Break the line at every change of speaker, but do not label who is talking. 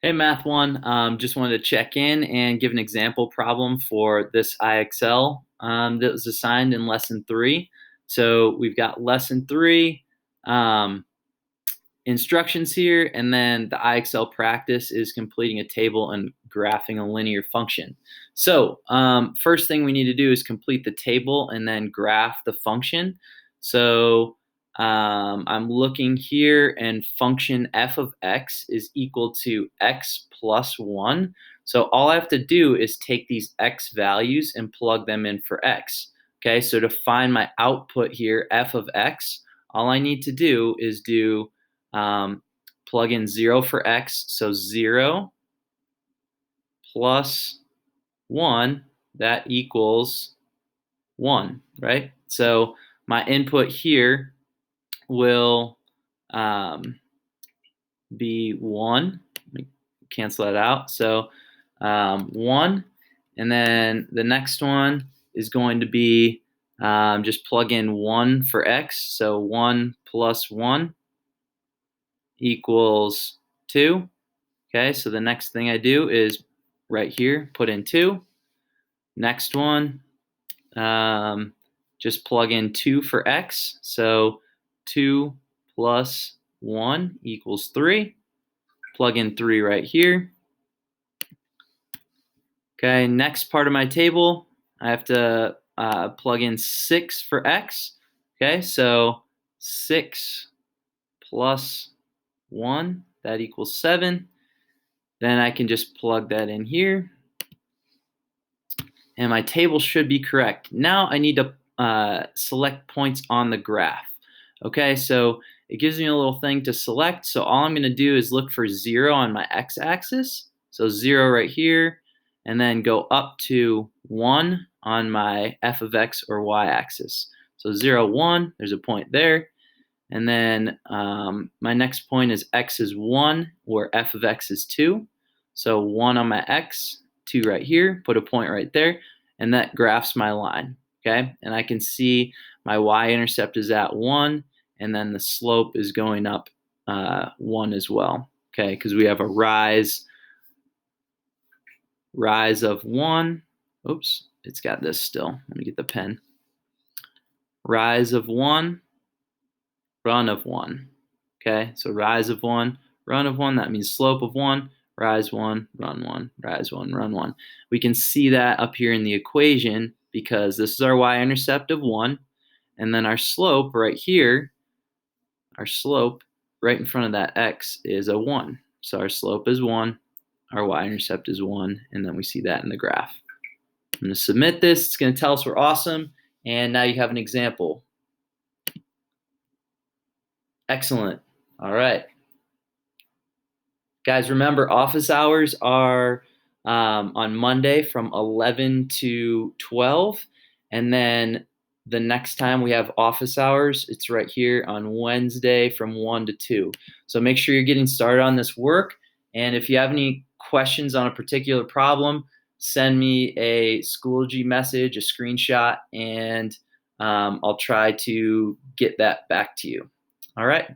Hey, Math One. Just wanted to check in and give an example problem for this IXL that was assigned in lesson 3. So we've got lesson 3 instructions here, and then the IXL practice is completing a table and graphing a linear function. So first thing we need to do is complete the table and then graph the function. So I'm looking here, and function f of x is equal to x plus 1. So all I have to do is take these x values and plug them in for x. Okay, so to find my output here, f of x, all I need to do is plug in 0 for x, so 0 plus 1, that equals 1, right? So my input here will be 1. Let me cancel that out. So 1, and then the next one is going to be just plug in 1 for x, so 1 plus 1 equals 2. Okay, so the next thing I do is right here, put in 2. Next one, just plug in 2 for x. So 2 plus 1 equals 3. Plug in 3 right here. Okay, next part of my table, I have to plug in 6 for x. Okay, so 6 plus 1, that equals 7. Then I can just plug that in here, and my table should be correct. Now I need to select points on the graph. Okay, so it gives me a little thing to select. So all I'm going to do is look for 0 on my x-axis. So 0 right here, and then go up to 1 on my f of x or y-axis. So 0, 1, there's a point there. And then my next point is x is 1, where f of x is 2. So 1 on my x, 2 right here, put a point right there, and that graphs my line, okay? And I can see my y-intercept is at 1, and then the slope is going up 1 as well, okay? Because we have a rise of 1. Oops, it's got this still. Let me get the pen. Rise of 1, run of 1. Okay, so rise of 1, run of 1, that means slope of 1, rise 1, run 1, rise 1, run 1. We can see that up here in the equation because this is our y-intercept of 1, and then our slope right here, our slope right in front of that x is a 1. So our slope is 1, our y-intercept is 1, and then we see that in the graph. I'm going to submit this. It's going to tell us we're awesome, and now you have an example. Excellent. All right. Guys, remember, office hours are on Monday from 11 to 12. And then the next time we have office hours, it's right here on Wednesday from 1 to 2. So make sure you're getting started on this work. And if you have any questions on a particular problem, send me a Schoology message, a screenshot, and I'll try to get that back to you. All right.